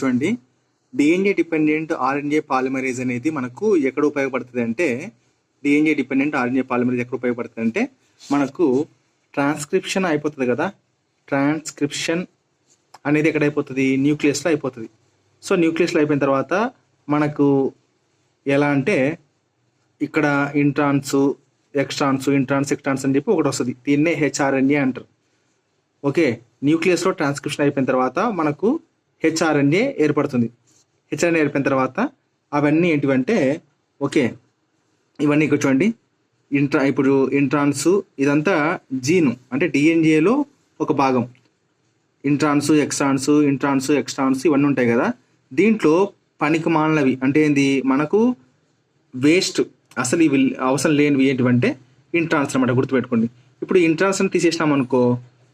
చూడండి, DNA dependent RNA polymerase అనేది మనకు ఎక్కడ ఉపయోగపడుతుంది అంటే, డిఎన్ఏ డిపెండెంట్ ఆర్ఎన్ఏ పాలిమరేజ్ ఎక్కడ ఉపయోగపడుతుంది అంటే, మనకు ట్రాన్స్క్రిప్షన్ అయిపోతుంది కదా, ట్రాన్స్క్రిప్షన్ అనేది ఎక్కడ అయిపోతుంది, న్యూక్లియస్లో అయిపోతుంది. సో న్యూక్లియస్లో అయిపోయిన తర్వాత మనకు ఎలా అంటే, ఇక్కడ ఇంట్రాన్స్ ఎక్స్ట్రాన్స్ ఎక్స్ట్రాన్స్ అని చెప్పి ఒకటి వస్తుంది. దీన్నే హెచ్ఆర్ఎన్ఏ అంటారు. ఓకే, న్యూక్లియస్లో ట్రాన్స్క్రిప్షన్ అయిపోయిన తర్వాత మనకు హెచ్ఆర్ఎన్ఏ ఏర్పడుతుంది. హెచ్ఆర్ఎన్ఏ ఏర్పడిన తర్వాత అవన్నీ ఏంటివంటే, ఓకే ఇవన్నీ ఇక్కడ చూడండి, ఇప్పుడు ఇంట్రాన్స్ ఇదంతా జీను అంటే డిఎన్ఏలో ఒక భాగం. ఇంట్రాన్స్ ఎక్స్ట్రాన్స్ ఇవన్నీ ఉంటాయి కదా. దీంట్లో పనికి మాలినవి అంటే ఏంది, మనకు వేస్ట్, అసలు ఇవి అవసరం లేనివి ఏంటివంటే ఇంట్రాన్స్ అనమాట. గుర్తుపెట్టుకోండి. ఇప్పుడు ఇంట్రాన్స్ అని తీసేసినాం అనుకో,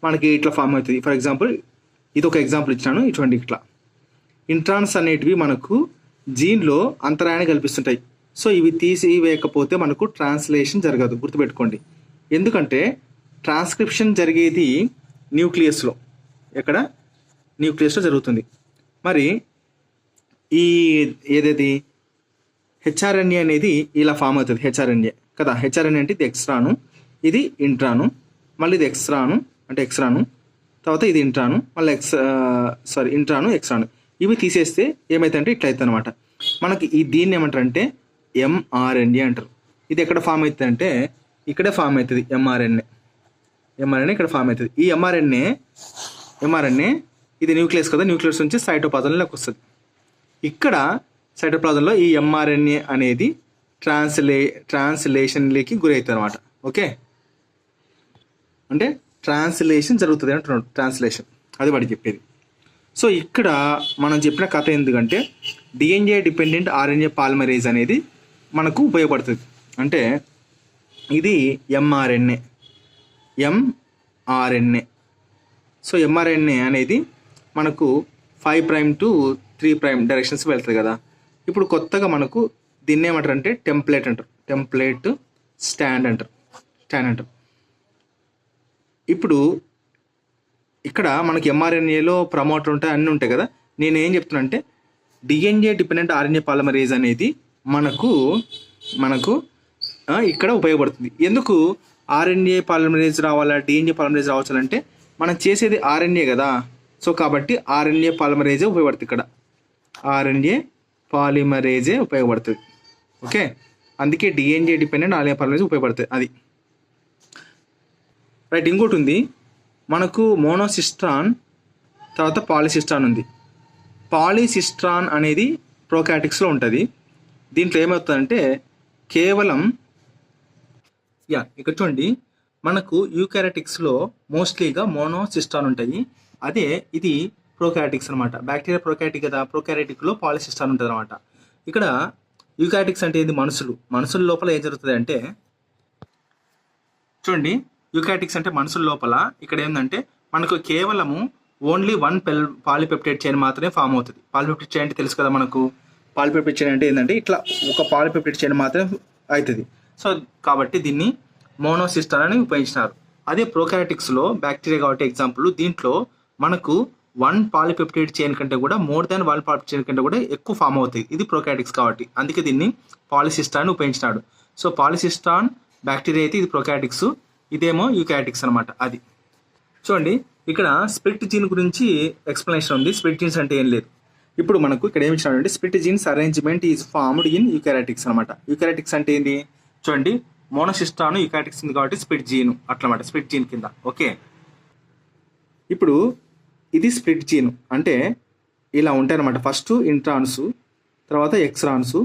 మనకి ఇట్లా ఫామ్ అవుతుంది. ఫర్ ఎగ్జాంపుల్ ఇది ఒక ఎగ్జాంపుల్ ఇచ్చినాను, ఇటువంటి ఇట్లా ఇంట్రాన్స్ అనేటివి మనకు జీన్లో అంతరాయాన్ని కల్పిస్తుంటాయి. సో ఇవి తీసివేయకపోతే మనకు ట్రాన్స్లేషన్ జరగదు. గుర్తుపెట్టుకోండి. ఎందుకంటే ట్రాన్స్క్రిప్షన్ జరిగేది న్యూక్లియస్లో, ఎక్కడ న్యూక్లియస్లో జరుగుతుంది. మరి ఈ ఏదేది హెచ్ఆర్ఎన్ఏ అనేది ఇలా ఫామ్ అవుతుంది. హెచ్ఆర్ఎన్ఏ కదా, హెచ్ఆర్ఎన్ఏ అంటే ఇది ఎక్స్ట్రాను, ఇది ఇంట్రాను, మళ్ళీ ఇది ఎక్స్ట్రాను అంటే ఎక్స్ట్రాను, తర్వాత ఇది ఇంట్రాను, మళ్ళీ ఇంట్రాను ఎక్స్ట్రాను. ఇవి తీసేస్తే ఏమైతుందంటే ఇట్లా అవుతుంది అనమాట. మనకి దీన్ని ఏమంటారంటే ఎంఆర్ఎన్ఏ అంటారు. ఇది ఎక్కడ ఫామ్ అవుతుంది అంటే ఇక్కడే ఫామ్ అవుతుంది. ఎంఆర్ఎన్ఏ ఇక్కడ ఫామ్ అవుతుంది. ఈ ఎంఆర్ఎన్ఏ ఇది న్యూక్లియస్ కదా, న్యూక్లియస్ నుంచి సైటోప్లాజంలోకి వస్తుంది. ఇక్కడ సైటోప్లాజంలో ఈ ఎంఆర్ఎన్ఏ అనేది ట్రాన్స్లేషన్లోకి గురి అవుతుంది అనమాట. ఓకే, అంటే ట్రాన్స్లేషన్ జరుగుతుంది అంటున్నాడు. ట్రాన్స్లేషన్ అది వాడికి చెప్పేది. సో ఇక్కడ మనం చెప్పిన కథ ఎందుకంటే, డిఎన్ఏ డిపెండెంట్ ఆర్ఎన్ఏ పాలిమరేజ్ అనేది మనకు ఉపయోగపడుతుంది. అంటే ఇది ఎంఆర్ఎన్ఏ. సో ఎంఆర్ఎన్ఏ అనేది మనకు 5' to 3' డైరెక్షన్స్ వెళ్తుంది కదా. ఇప్పుడు కొత్తగా మనకు దీన్ని ఏమంటారు అంటే టెంప్లేట్ అంటారు. టెంప్లేట్ స్టాండ్ అంటారు. ఇప్పుడు ఇక్కడ మనకి ఎంఆర్ఎన్ఏలో ప్రమోటర్ ఉంటాయి, అన్నీ ఉంటాయి కదా. నేను ఏం చెప్తున్నా అంటే, డిఎన్ఏ డిపెండెంట్ ఆర్ఎన్ఏ పాలిమరేజ్ అనేది మనకు ఇక్కడ ఉపయోగపడుతుంది. ఎందుకు ఆర్ఎన్ఏ పాలిమరేజ్ రావాలా, డిఎన్ఏ పాలిమరేజ్ రావాలంటే మనం చేసేది ఆర్ఎన్ఏ కదా. సో కాబట్టి ఆర్ఎన్ఏ పాలిమరేజే ఉపయోగపడుతుంది. ఇక్కడ ఆర్ఎన్ఏ పాలిమరేజే ఉపయోగపడుతుంది. ఓకే, అందుకే డిఎన్ఏ డిపెండెంట్ ఆర్ఎన్ఏ పాలిమరేజ్ ఉపయోగపడుతుంది. అది రైట్. ఇంకోటి ఉంది మనకు, మోనోసిస్ట్రాన్ తర్వాత పాలిసిస్ట్రాన్ ఉంది. పాలిసిస్ట్రాన్ అనేది ప్రోకాటిక్స్లో ఉంటుంది. దీంట్లో ఏమవుతుందంటే కేవలం ఇక్కడ చూడండి, మనకు యూకారియోటిక్స్లో మోస్ట్లీగా మోనోసిస్ట్రాన్ ఉంటాయి. అదే ఇది ప్రోకారియోటిక్స్ అనమాట. బ్యాక్టీరియా ప్రోకారియోటిక్ కదా, ప్రోకారియోటిక్లో పాలిసిస్ట్రాన్ ఉంటుంది అనమాట. ఇక్కడ యూకారియోటిక్స్ అంటే ఏంది, మనుషుల లోపల ఏం జరుగుతుంది అంటే, చూడండి యూకారియోటిక్స్ అంటే మనుషుల లోపల ఇక్కడ ఏంటంటే మనకు కేవలము ఓన్లీ 1 పాలిపెప్టైడ్ చైన్ మాత్రమే ఫామ్ అవుతుంది. పాలిపెప్టైడ్ చైన్ అంటే తెలుసు కదా మనకు. పాలిపెప్టైడ్ చైన్ అంటే ఏంటంటే ఇట్లా ఒక పాలిపెప్టైడ్ చైన్ మాత్రమే అవుతుంది. సో కాబట్టి దీన్ని మోనోసిస్ట్రాన్ అని ఉపయోగించినారు. అదే ప్రోకారియోటిక్స్లో బ్యాక్టీరియా కాబట్టి ఎగ్జాంపుల్, దీంట్లో మనకు 1 పాలిపెప్టైడ్ చైన్ కంటే కూడా మోర్ దాన్ 1 పాలిపెప్టైడ్ చైన్ కంటే కూడా ఎక్కువ ఫామ్ అవుతాయి. ఇది ప్రోకారియోటిక్స్ కాబట్టి, అందుకే దీన్ని పాలిసిస్ట్రాన్ ఉపయోగించినాడు. సో పాలిసిస్ట్రాన్ బ్యాక్టీరియా అయితే ఇది ప్రోకారియోటిక్స్, ఇదేమో యూకారియోటిక్స్ అనమాట. అది చూడండి, ఇక్కడ స్ప్లిట్ జీన్ గురించి ఎక్స్ప్లెనేషన్ ఉంది. స్ప్లిట్ జీన్స్ అంటే ఏం లేదు. ఇప్పుడు మనకు ఇక్కడ ఏమి ఇచ్చినాడంటే, split genes arrangement is formed in eukaryotics అనమాట. యూకారియోటిక్స్ అంటే ఏంది చూడండి, మోనోసిస్ట్రాన్ యూకారియోటిక్స్ ఉంది కాబట్టి స్ప్లిట్ జీన్ అట్లమాట, స్ప్లిట్ జీన్ కింద. ఓకే, ఇప్పుడు ఇది స్ప్లిట్ జీన్ అంటే ఇలా ఉంటాయి అనమాట. ఫస్ట్ ఇంట్రాన్స్, తర్వాత ఎక్స్ట్రాన్స్,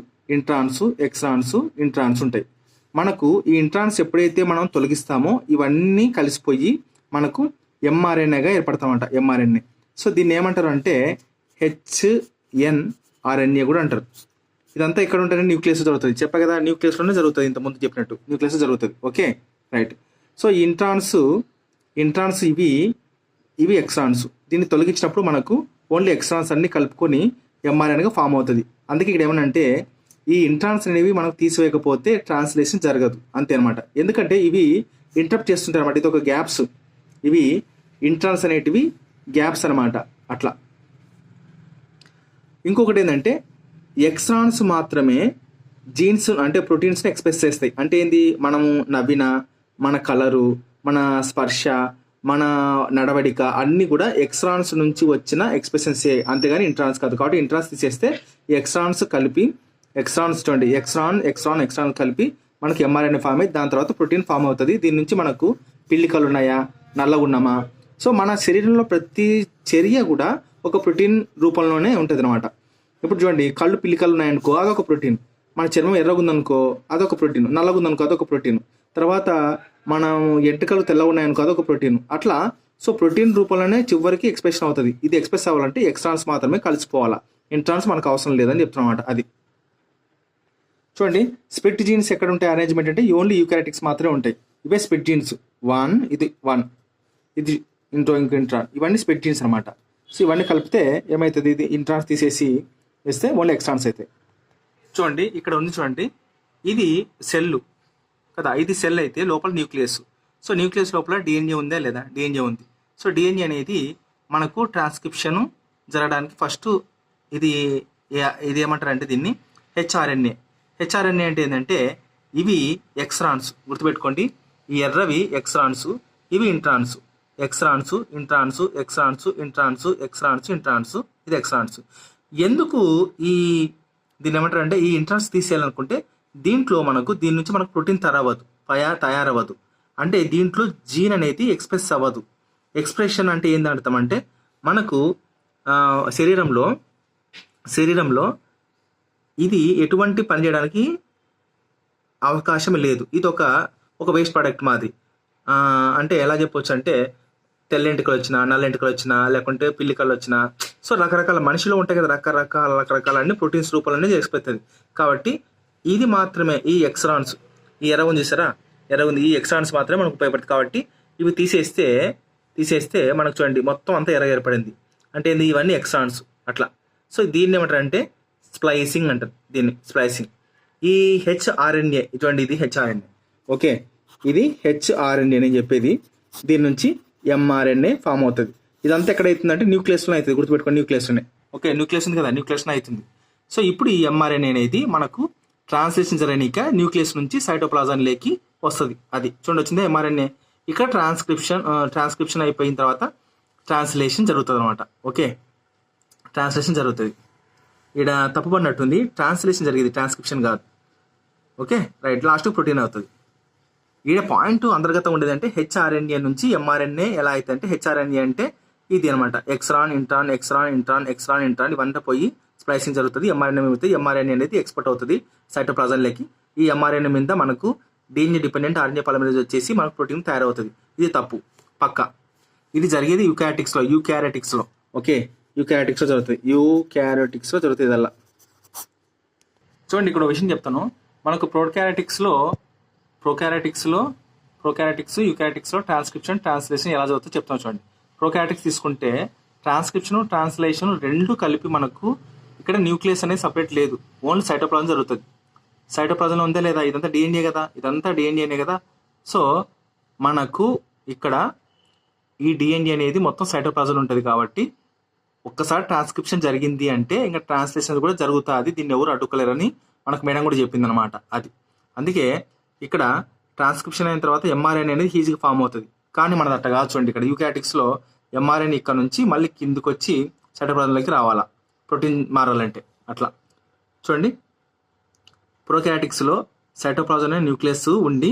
ఇంట్రాన్స్ ఉంటాయి. మనకు ఈ ఇంట్రాన్స్ ఎప్పుడైతే మనం తొలగిస్తామో ఇవన్నీ కలిసిపోయి మనకు ఎంఆర్ఎన్ఏగా ఏర్పడతామంట. ఎంఆర్ఎన్ఏ. సో దీన్ని ఏమంటారు అంటే హెచ్ఎన్ఆర్ఎన్ఏ కూడా అంటారు. ఇదంతా ఇక్కడ ఉంటేనే న్యూక్లియస్ జరుగుతుంది. చెప్పా కదా, న్యూక్లియస్లోనే జరుగుతుంది. ఇంతకుముందు చెప్పినట్టు న్యూక్లియస్ జరుగుతుంది. Okay right. సో ఈ ఇంట్రాన్స్ ఇవి ఎక్స్ట్రాన్స్. దీన్ని తొలగించినప్పుడు మనకు ఓన్లీ ఎక్స్ట్రాన్స్ అన్ని కలుపుకొని ఎంఆర్ఎన్ఏగా ఫామ్ అవుతుంది. అందుకే ఇక్కడ ఏమనంటే, ఈ ఇంట్రాన్స్ అనేవి మనకు తీసివేయకపోతే ట్రాన్స్లేషన్ జరగదు, అంతే అనమాట. ఎందుకంటే ఇవి ఇంటరప్ట్ చేస్తుంటారు అనమాట. ఇది ఒక గ్యాప్స్, ఇవి ఇంట్రాన్స్ అనేటివి గ్యాప్స్ అనమాట. అట్లా ఇంకొకటి ఏంటంటే ఎక్స్ట్రాన్స్ మాత్రమే జీన్స్ అంటే ప్రోటీన్స్ని ఎక్స్ప్రెస్ చేస్తాయి. అంటే ఏంది, మనము నవ్విన, మన కలరు, మన స్పర్శ, మన నడవడిక అన్నీ కూడా ఎక్స్ట్రాన్స్ నుంచి వచ్చిన ఎక్స్ప్రెషన్స్, అంతేగాని ఇంట్రాన్స్ కాదు. కాబట్టి ఇంట్రాన్స్ తీసేస్తే ఎక్స్ట్రాన్స్ కలిపి, ఎక్స్ట్రాన్స్ చూడండి, ఎక్స్ట్రాన్ కలిపి మనకి ఎంఆర్ఎన్ఏ ఫామ్ అయ్యి దాని తర్వాత ప్రోటీన్ ఫామ్ అవుతుంది. దీని నుంచి మనకు పిల్లికలు ఉన్నాయా, నల్లగా ఉన్నామా, సో మన శరీరంలో ప్రతి చర్య కూడా ఒక ప్రోటీన్ రూపంలోనే ఉంటుంది అనమాట. ఇప్పుడు చూడండి, కళ్ళు పిల్లికలు ఉన్నాయనుకో అదొక ప్రోటీన్, మన చర్మం ఎర్రగుందనుకో అదొక ప్రోటీన్, నల్లగుందనుకో అదొక ప్రోటీన్, తర్వాత మనం ఎంటుకలు తెల్లగా ఉన్నాయనుకో అదొక ప్రోటీన్. అట్లా సో ప్రోటీన్ రూపంలోనే చివరికి ఎక్స్ప్రెషన్ అవుతుంది. ఇది ఎక్స్ప్రెస్ అవ్వాలంటే ఎక్స్ట్రాన్స్ మాత్రమే కలిసిపోవాలా, ఇంట్రాన్స్ మనకు అవసరం లేదని చెప్తున్నా అనమాట. అది చూడండి, స్ప్లిట్ జీన్స్ ఎక్కడ ఉంటాయి అరేంజ్మెంట్ అంటే ఓన్లీ యూకారియోటిక్స్ మాత్రమే ఉంటాయి. ఇవే స్ప్లిట్ జీన్స్, ఇది ఇంట్రాన్, ఇవన్నీ స్ప్లిట్ జీన్స్ అనమాట. సో ఇవన్నీ కలిపితే ఏమవుతుంది, ఇది ఇంట్రాన్స్ తీసేసి వేస్తే ఓన్లీ ఎక్స్ట్రాన్స్ అవుతాయి. చూడండి ఇక్కడ ఉంది, చూడండి ఇది సెల్ కదా, ఇది సెల్ అయితే లోపల న్యూక్లియస్. సో న్యూక్లియస్ లోపల డిఎన్ఏ ఉందా లేదా, డిఎన్ఏ ఉంది. సో డిఎన్ఏ అనేది మనకు ట్రాన్స్క్రిప్షన్ జరగడానికి ఫస్ట్ ఇది ఏమంటారు అంటే దీన్ని హెచ్ఆర్ఎన్ఏ. హెచ్ఆర్ఎన్ఏ అంటే ఏంటంటే ఇవి ఎక్స్ట్రాన్స్, గుర్తుపెట్టుకోండి, ఈ ఎర్రవి ఎక్స్ట్రాన్స్, ఇవి ఇంట్రాన్స్. ఎక్స్ట్రాన్స్ ఇంట్రాన్స్, ఎక్స్ట్రాన్స్ ఇంట్రాన్స్, ఎక్స్ట్రాన్స్ ఇంట్రాన్స్, ఇది ఎక్స్ట్రాన్స్. ఎందుకు దీన్ని ఏమంటారు అంటే ఈ ఇంట్రాన్స్ తీసేయాలనుకుంటే దీంట్లో దీని నుంచి మనకు ప్రోటీన్ తయారవ్వదు. అంటే దీంట్లో జీన్ అనేది ఎక్స్ప్రెస్ అవ్వదు. ఎక్స్ప్రెషన్ అంటే ఏంది అర్థమంటే మనకు శరీరంలో ఇది ఎటువంటి పని చేయడానికి అవకాశం లేదు. ఇది ఒక వేస్ట్ ప్రోడక్ట్ మాదిరి. అంటే ఎలా చెప్పొచ్చు అంటే తెల్ల ఎంటుకలు వచ్చినా, నల్ల ఎంటుకలు వచ్చినా, లేకుంటే పిల్లికలు వచ్చినా, సో రకరకాల మనిషిలో ఉంటాయి కదా, రకరకాల అన్ని ప్రోటీన్స్ రూపంలోనే చేసిపోతుంది. కాబట్టి ఇది మాత్రమే, ఈ ఎక్స్ట్రాన్స్, ఈ ఎర్రగుంది చూసారా, ఎర్రగుంది, ఈ ఎక్స్ట్రాన్స్ మాత్రమే మనకు ఉపయోగపడుతుంది. కాబట్టి ఇవి తీసేస్తే మనకు చూడండి మొత్తం అంతా ఏర్పడింది. అంటే ఇవన్నీ ఎక్స్ట్రాన్స్ అట్లా. సో దీన్ని ఏమంటారు అంటే స్ప్లైసింగ్ అంటారు, దీన్ని స్ప్లైసింగ్. ఈ హెచ్ఆర్ఎన్ఏ చూడండి, ఇది హెచ్ఆర్ఎన్ఏ, ఓకే, ఇది హెచ్ఆర్ఎన్ఏ అని చెప్పేది. దీని నుంచి ఎంఆర్ఎన్ఏ ఫామ్ అవుతుంది. ఇదంతా ఎక్కడ అవుతుందంటే న్యూక్లియస్లో అవుతుంది, గుర్తుపెట్టుకోండి, న్యూక్లియస్లోనే. ఓకే, న్యూక్లియస్ ఉంది కదా, న్యూక్లియస్లో అవుతుంది. సో ఇప్పుడు ఈ ఎంఆర్ఎన్ఏ అనేది మనకు ట్రాన్స్లేషన్ జరగనీక న్యూక్లియస్ నుంచి సైటోప్లాజంలోకి వస్తుంది. అది చూడండి వచ్చింది ఎంఆర్ఎన్ఏ. ఇక్కడ ట్రాన్స్క్రిప్షన్ అయిపోయిన తర్వాత ట్రాన్స్లేషన్ జరుగుతుంది అనమాట. ఓకే, ట్రాన్స్లేషన్ జరుగుతుంది. ఇక్కడ తప్పుపడినట్టుంది, ట్రాన్స్లేషన్ జరిగేది, ట్రాన్స్క్రిప్షన్ కాదు. ఓకే రైట్, లాస్ట్ ప్రోటీన్ అవుతుంది. ఈడ పాయింట్ అంతర్గతం ఉండేది అంటే హెచ్ఆర్ఎన్ఏ నుంచి ఎంఆర్ఎన్ఏ ఎలా అయితే అంటే హెచ్ఆర్ఎన్ఏ అంటే ఇది అనమాట, ఎక్స్ట్రాన్ ఇంట్రాన్ ఇవంతా పోయి స్ప్లైసింగ్ జరుగుతుంది. ఎంఆర్ఎన్ఏ అవుతుంది. ఎంఆర్ఎన్ఏ అనేది ఎక్స్పోర్ట్ అవుతుంది సైటోప్లాజంలోకి. ఈ ఎంఆర్ఎన్ఏ మీద మనకు డిఎన్ఏ డిపెండెంట్ ఆర్ఎన్ఏ పాలిమరేజ్ వచ్చేసి మనకు ప్రోటీన్ తయారవుతుంది. ఇది తప్పు పక్క. ఇది జరిగేది యూకారియోటిక్స్లో. ఓకే, యూకారియోటిక్స్లో జరుగుతుంది, యూకారియోటిక్స్లో జరుగుతుంది ఇదల్లా. చూడండి ఇక్కడ విషయం చెప్తాను, మనకు యూకారియోటిక్స్లో ట్రాన్స్లేషన్ ఎలా జరుగుతుందో చెప్తాను. చూడండి, ప్రోకారియోటిక్స్ తీసుకుంటే ట్రాన్స్లేషన్ రెండు కలిపి మనకు ఇక్కడ న్యూక్లియస్ అనేది సపరేట్ లేదు, ఓన్లీ సైటోప్లాజం జరుగుతుంది. సైటోప్లాజంలో ఉందా లేదా, ఇదంతా డిఎన్ఏ కదా, ఇదంతా డిఎన్ఏనే కదా. సో మనకు ఇక్కడ ఈ డిఎన్ఏ అనేది మొత్తం సైటోప్లాజంలో ఉంటుంది. కాబట్టి ఒక్కసారి ట్రాన్స్క్రిప్షన్ జరిగింది అంటే ఇంకా ట్రాన్స్లేషన్ కూడా జరుగుతుంది. దీన్ని ఎవరు అడ్డుకోలేరని మనకు మేడం కూడా చెప్పింది అనమాట. అది అందుకే ఇక్కడ ట్రాన్స్క్రిప్షన్ అయిన తర్వాత ఎంఆర్ఎన్ఏ అనేది ఈజీగా ఫామ్ అవుతుంది. కానీ మనది అట్ట కాదు. చూడండి, ఇక్కడ యూకారియోటిక్స్లో ఎంఆర్ఎన్ఏ ఇక్కడ నుంచి మళ్ళీ కిందకు వచ్చి సైటోప్లాజంలోకి రావాలా ప్రోటీన్ మారాలంటే. అట్లా చూడండి, ప్రోకారియోటిక్స్లో సైటోప్లాజం న్యూక్లియస్ ఉండి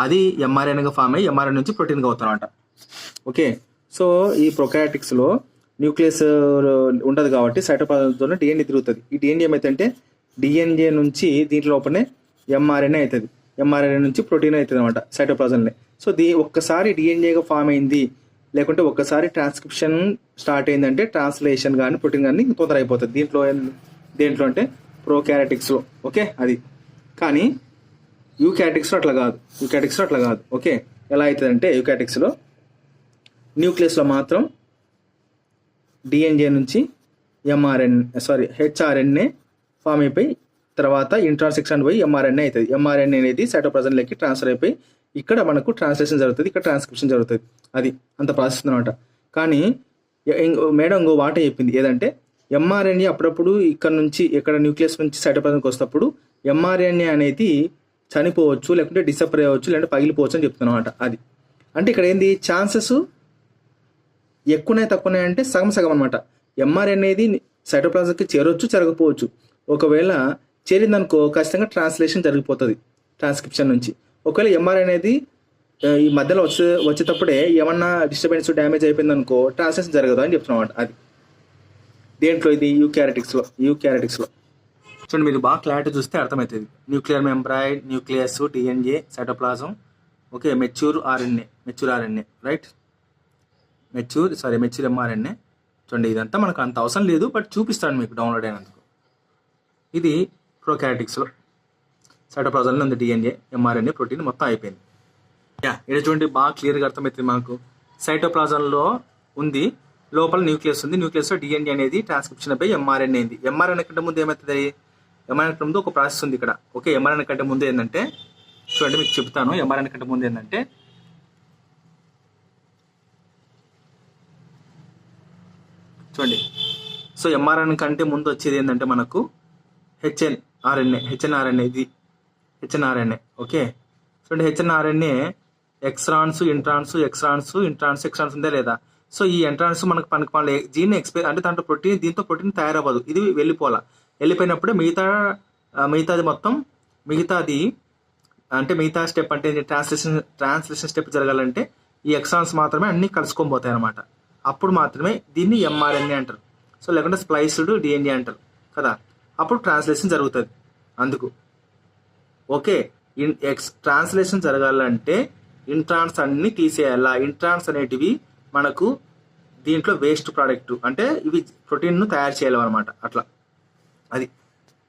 అది ఎంఆర్ఎన్ఏగా ఫామ్ అయ్యి ఎంఆర్ఎన్ఏ నుంచి ప్రోటీన్గా అవుతారన్నమాట. ఓకే, సో ఈ ప్రోకారియోటిక్స్లో న్యూక్లియస్ ఉంటుంది కాబట్టి సైటోప్లాజంతో డిఎన్ఏ తిరుగుతుంది. ఈ డిఎన్ఏ ఏమైతే డిఎన్ఏ నుంచి దీంట్లో లోపలనే ఎంఆర్ఎన్ఏ అవుతుంది, ఎంఆర్ఎన్ఏ నుంచి ప్రోటీన్ అవుతుంది అనమాట సైటోప్లాజంలో. సో ఒక్కసారి డిఎన్ఏగా ఫామ్ అయింది, లేకుంటే ఒక్కసారి ట్రాన్స్క్రిప్షన్ స్టార్ట్ అయిందంటే ట్రాన్స్లేషన్ కానీ ప్రోటీన్ కానీ తొందర అయిపోతుంది. దేంట్లో అంటే ప్రోకారియోటిక్స్లో. ఓకే, అది. కానీ యూకారియోటిక్స్లో అట్లా కాదు. ఓకే, ఎలా అవుతుంది అంటే యూకారియోటిక్స్లో న్యూక్లియస్లో మాత్రం డిఎన్ఏ నుంచి హెచ్ఆర్ఎన్ఏ ఫామ్ అయిపోయి తర్వాత ఇంట్రాన్సెక్షన్ పోయి ఎంఆర్ఎన్ఏ అవుతుంది. ఎంఆర్ఎన్ఏ అనేది సైటోప్లాజంలోకి ట్రాన్స్ఫర్ అయిపోయి ఇక్కడ మనకు ట్రాన్స్లేషన్ జరుగుతుంది, ఇక్కడ ట్రాన్స్క్రిప్షన్ జరుగుతుంది. అది అంత ప్రాసెస్ అనమాట. కానీ మేడం ఇంకో వాట చెప్పింది, ఏదంటే ఎంఆర్ఎన్ఏ అప్పుడప్పుడు ఇక్కడ న్యూక్లియస్ నుంచి సైటోప్లాజంకి వస్తప్పుడు ఎంఆర్ఎన్ఏ అనేది చనిపోవచ్చు, లేకుంటే డిసపర్ అవ్వచ్చు, లేదంటే పగిలిపోవచ్చు అని చెప్తున్నాం అనమాట. అది అంటే ఇక్కడ ఏంది ఛాన్సెస్ ఎక్కువనే తక్కువనే అంటే సగం సగం అనమాట. ఎంఆర్ఎన్ఏ అనేది సైటోప్లాజంకి చేరొచ్చు, జరగకపోవచ్చు. ఒకవేళ చేరిందనుకో ఖచ్చితంగా ట్రాన్స్లేషన్ జరిగిపోతుంది ట్రాన్స్క్రిప్షన్ నుంచి. ఒకవేళ ఎంఆర్ఎన్ఏ అనేది ఈ మధ్యలో వచ్చేటప్పుడే ఏమన్నా డిస్టర్బెన్స్ డ్యామేజ్ అయిపోయింది అనుకో ట్రాన్స్లేషన్ జరగదు అని చెప్తున్నాం అనమాట. అది దేంట్లో ఇది యూకారియోటిక్స్లో. చూడండి మీరు బాగా క్లారిటీ చూస్తే అర్థమవుతుంది. Nuclear membrane, nucleus, DNA, cytoplasm, okay, mature RNA right, mature mRNA. చూడండి ఇదంతా మనకు అంత అవసరం లేదు, బట్ చూపిస్తాను మీకు డౌన్లోడ్ అయినందుకు. ఇది ప్రోకారియోటిక్స్లో సైటోప్లాజంలో ఉంది డిఎన్ఏ, ఎంఆర్ఎన్ఏ, ప్రోటీన్ మొత్తం అయిపోయింది. ఇక్కడ చూడండి బాగా క్లియర్గా అర్థమవుతుంది మనకు. సైటోప్లాజంలో ఉంది, లోపల న్యూక్లియస్ ఉంది, న్యూక్లియస్లో డిఎన్ఏ అనేది ట్రాన్స్క్రిప్షన్ అయిపోయి ఎంఆర్ఎన్ఏ అయింది. ఎంఆర్ఎన్ఏ కంటే ముందు ఏమవుతుంది? ఎంఆర్ఎన్ఏ కంటే ముందు ఒక ప్రాసెస్ ఉంది ఇక్కడ. ఓకే, ఎంఆర్ఎన్ఏ కంటే ముందు ఏంటంటే చూడండి మీకు చెప్తాను. ఎంఆర్ఎన్ఏ కంటే ముందు ఏంటంటే చూడండి. సో ఎంఆర్ఎన్ఏ కంటే ముందు వచ్చేది ఏంటంటే మనకు హెచ్ఎన్ఆర్ఎన్ఏ. ఇది హెచ్ఎన్ఆర్ఎన్ఏ. ఓకే, చూడండి హెచ్ఎన్ఆర్ఎన్ఏ ఎక్స్ట్రాన్స్, ఇంట్రాన్స్ ఉందా లేదా? సో ఈ ఎంట్రాన్స్ మనకు జీన్ అంటే దాంట్లో దీంతో ప్రోటీన్ తయారవ్వదు, ఇది వెళ్ళిపోయినప్పుడే మిగతాది మొత్తం మిగతా స్టెప్ అంటే ట్రాన్స్లేషన్ స్టెప్ జరగాలంటే ఈ ఎక్స్ట్రాన్స్ మాత్రమే అన్ని కలుసుకొని పోతాయి అనమాట. అప్పుడు మాత్రమే దీన్ని ఎంఆర్ఎన్ఏ అంటారు. సో లేకుంటే స్ప్లైస్డ్ డిఎన్ఏ అంటారు కదా, అప్పుడు ట్రాన్స్లేషన్ జరుగుతుంది. అందుకు ఓకే, ట్రాన్స్లేషన్ జరగాలంటే ఇంట్రాన్స్ అన్ని తీసేయాలా. ఇంట్రాన్స్ అనేటివి మనకు దీంట్లో వేస్ట్ ప్రోడక్ట్, అంటే ఇవి ప్రోటీన్ను తయారు చేయాలన్నమాట. అట్లా అది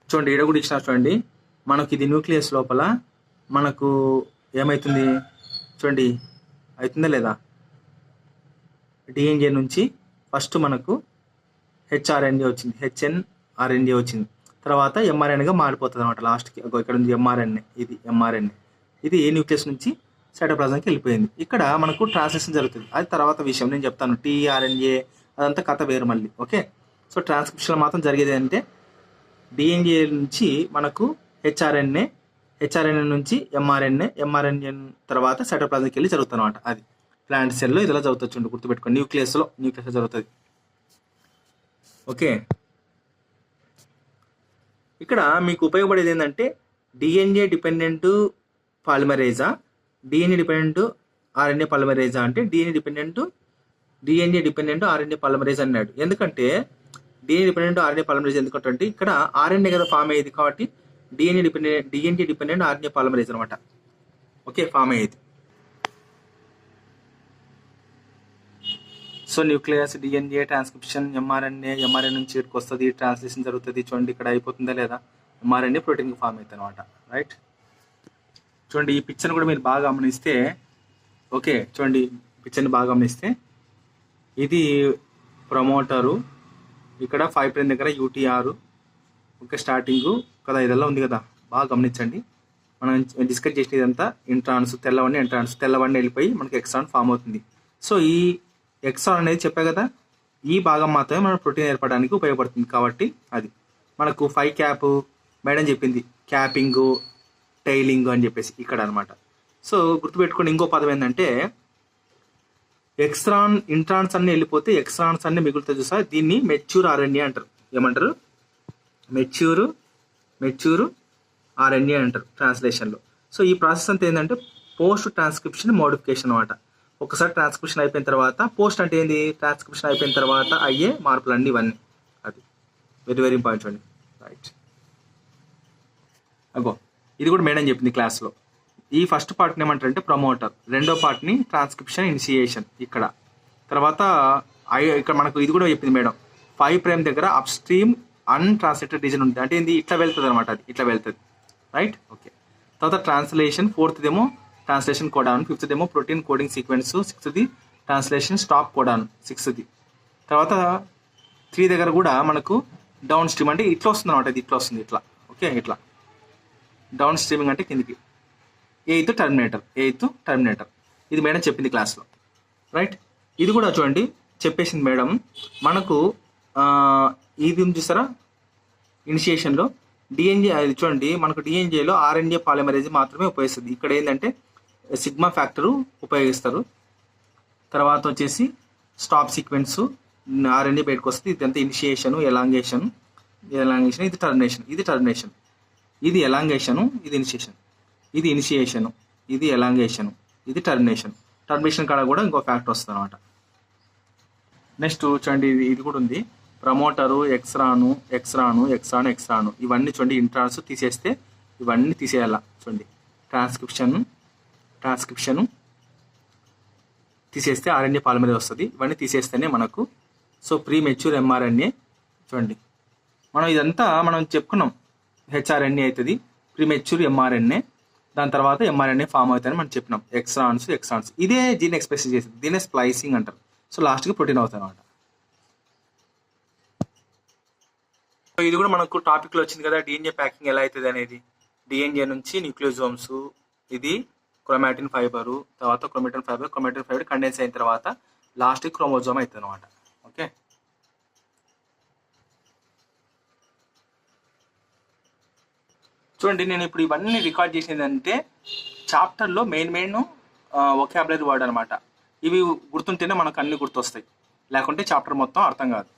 చూడండి ఈడ కూడా ఇచ్చిన చూడండి. మనకి ఇది న్యూక్లియస్ లోపల మనకు ఏమవుతుంది చూడండి, అవుతుందా లేదా? డిఎన్ఏ నుంచి ఫస్ట్ మనకు హెచ్ఎన్ఆర్ఎన్ఏ వచ్చింది, తర్వాత ఎంఆర్ఎన్ఏగా మారిపోతుంది అనమాట లాస్ట్కి. ఇక్కడ ఉంది ఎంఆర్ఎన్ఏ, ఇది న్యూక్లియస్ నుంచి సైటోప్లాజంకి వెళ్ళిపోయింది. ఇక్కడ మనకు ట్రాన్స్లేషన్ జరుగుతుంది, అది తర్వాత విషయం నేను చెప్తాను. టీఆర్ఎన్ఏ అదంతా కథ వేరు మళ్ళీ. ఓకే, సో ట్రాన్స్క్రిప్షన్ మాత్రం జరిగేది అంటే డిఎన్ఏ నుంచి మనకు హెచ్ఆర్ఎన్ఏ నుంచి ఎంఆర్ఎన్ఏ తర్వాత సైటోప్లాజంకి వెళ్ళి జరుగుతుంది అనమాట. అది ప్లాంట్ సెల్లో ఇదిలా జరుగుతుంది. చూడండి గుర్తుపెట్టుకోండి, న్యూక్లియస్లో జరుగుతుంది. ఓకే, ఇక్కడ మీకు ఉపయోగపడేది ఏంటంటే డిఎన్ఏ డిపెండెంట్ పాలిమరేజా, డిఎన్ఏ డిపెండెంట్ ఆర్ఎన్ఏ పాలిమరేజా అంటే డిఎన్ఏ డిపెండెంట్ ఆర్ఎన్ఏ పాలిమరేజ్ అన్నాడు. ఎందుకంటే డిఎన్ఏ డిపెండెంట్ ఆర్ఎన్ఏ పాలిమరేజ్ ఎందుకంటే ఇక్కడ ఆర్ఎన్ఏ కదా ఫామ్ అయ్యేది, కాబట్టి డిఎన్ఏ డిపెండెంట్ ఆర్ఎన్ఏ పాలిమరేజ్ అనమాట. ఓకే, ఫామ్ అయ్యేది. So nucleus, DNA, transcription, mRNA నుంచి ఇక్కడికి వస్తుంది, ట్రాన్స్లేషన్ జరుగుతుంది. చూడండి ఇక్కడ అయిపోతుందా లేదా? ఎంఆర్ఎన్ఏ ప్రోటీన్కి ఫామ్ అవుతుంది అనమాట. రైట్, చూడండి ఈ పిక్చర్ని కూడా మీరు బాగా గమనిస్తే, ఓకే చూడండి పిక్చర్ని బాగా గమనిస్తే ఇది ప్రమోటరు, ఇక్కడ 5' దగ్గర యూటీఆర్, ఓకే స్టార్టింగ్ కదా, ఇదెல்லாம் ఉంది కదా, బాగా గమనించండి. మనం డిస్కస్ చేసేది ఇదంతా తెల్లవన్నీ వెళ్ళిపోయి మనకి ఎక్సాన్ ఫామ్ అవుతుంది. సో ఈ ఎక్సాన్ అనేది చెప్పా కదా, ఈ భాగం మాత్రమే మన ప్రోటీన్ ఏర్పడడానికి ఉపయోగపడుతుంది. కాబట్టి అది మనకు 5 క్యాప్ మేడం చెప్పింది, క్యాపింగ్, టైలింగ్ అని చెప్పేసి ఇక్కడ అనమాట. సో గుర్తుపెట్టుకోండి, ఇంకో పదం ఏంటంటే ఇంట్రాన్స్ అన్ని వెళ్ళిపోతే ఎక్స్ట్రాన్స్ అన్ని మిగులుతాయి చూసా, దీన్ని మెచ్యూర్ ఆర్ఎన్ఏ అంటారు. ఏమంటారు? మెచ్యూర్ ఆర్ఎన్ఏ అంటారు ట్రాన్స్లేషన్లో. సో ఈ ప్రాసెస్ అంతా ఏంటంటే పోస్ట్ ట్రాన్స్క్రిప్షన్ మోడిఫికేషన్ అనమాట. ఒకసారి ట్రాన్స్క్రిప్షన్ అయిపోయిన తర్వాత, పోస్ట్ అంటే ఏంది? ట్రాన్స్క్రిప్షన్ అయిపోయిన తర్వాత అయ్యే మార్పులు అన్నీ ఇవన్నీ. అది వెరీ ఇంపార్టెంట్ అండి. రైట్, ఇది కూడా మేడం చెప్పింది క్లాస్లో. ఈ ఫస్ట్ పార్ట్ని ఏమంటారంటే ప్రమోటర్, రెండో పార్ట్ని ట్రాన్స్క్రిప్షన్ ఇనిషియేషన్. ఇక్కడ తర్వాత ఇక్కడ మనకు ఇది కూడా చెప్పింది మేడం, 5' దగ్గర అప్ స్ట్రీమ్ అన్ట్రాన్స్లేటెడ్ రీజన్ ఉంటుంది. అంటే ఏంది? ఇట్లా వెళ్తుంది అనమాట, అది ఇట్లా వెళ్తుంది. Right, okay. తర్వాత ట్రాన్స్లేషన్, 4th ఏమో ట్రాన్స్లేషన్ కోడాన్, 5th ఏమో protein coding sequence, 6th translation stop codon, 6th. తర్వాత 3 దగ్గర కూడా మనకు డౌన్ స్ట్రీమ్ అంటే ఇట్లా వస్తుంది అనమాట, ఇది ఇట్లా వస్తుంది, ఇట్లా. ఓకే, ఇట్లా డౌన్ స్ట్రీమింగ్ అంటే కిందికి. 8th terminator. ఇది మేడం చెప్పింది క్లాస్లో. రైట్, ఇది కూడా చూడండి చెప్పేసింది మేడం. మనకు ఇది ఉంది చూసారా ఇనిషియేషన్లో డిఎన్జే, అది చూడండి మనకు డిఎన్జేలో ఆర్ఎన్ఏ పాలిమరేజ్ మాత్రమే ఉపయోగిస్తుంది. ఇక్కడ ఏంటంటే సిగ్మా ఫ్యాక్టరు ఉపయోగిస్తారు. తర్వాత వచ్చేసి స్టాప్ సీక్వెన్స్ ఆర్ఎన్ఏ బయటకు వస్తుంది. ఇదంతా ఇనిషియేషన్, ఎలాంగేషన్, ఇది టర్మినేషన్, ఇది ఎలాంగేషను, ఇది ఇనిషియేషన్, ఇది ఎలాంగేషను, ఇది టర్మినేషన్ కాడ కూడా ఇంకో ఫ్యాక్టర్ వస్తుంది అనమాట. నెక్స్ట్ చూడండి ఇది కూడా ఉంది, ప్రమోటరు, ఎక్స్రాను, ఇవన్నీ చూడండి ఇంట్రాన్స్ తీసేస్తే ఇవన్నీ తీసేయాల. చూడండి ట్రాన్స్క్రిప్షన్ తీసేస్తే ఆర్ఎన్ఏ పాలిమరేజ్ వస్తుంది. ఇవన్నీ తీసేస్తేనే మనకు ప్రీ మెచ్యూర్ ఎంఆర్ఎన్ఏ. చూడండి ఇదంతా మనం చెప్పుకున్నాం, హెచ్ఆర్ఎన్ఏ అవుతుంది, ప్రీ మెచ్యూర్ ఎంఆర్ఎన్ఏ, దాని తర్వాత ఎంఆర్ఎన్ఏ ఫామ్ అవుతుందని మనం చెప్పినాం. ఎక్స్ట్రాన్స్ ఇదే జీన్ ఎక్స్ప్రెస్ చేస్తుంది, దీనే స్ప్లైసింగ్ అంటారు. లాస్ట్కి ప్రోటీన్ అవుతుంది అనమాట. ఇది కూడా మనకు టాపిక్లో వచ్చింది కదా, డిఎన్ఏ ప్యాకింగ్ ఎలా అవుతుంది అనేది. డిఎన్ఏ నుంచి న్యూక్లియోజోమ్స్, ఇది క్రోమాటిన్ ఫైబరు, తర్వాత క్రోమాటిన్ ఫైబర్ కండెన్స్ అయిన తర్వాత లాస్ట్ క్రోమోజోమ్ అవుతుంది అనమాట. ఓకే, చూడండి నేను ఇప్పుడు ఇవన్నీ రికార్డ్ చేసేదంటే చాప్టర్లో మెయిన్ వొకాబులరీ వర్డ్ అనమాట. ఇవి గుర్తుంటేనే మనకు అన్ని గుర్తొస్తాయి, లేకుంటే చాప్టర్ మొత్తం అర్థం కాదు.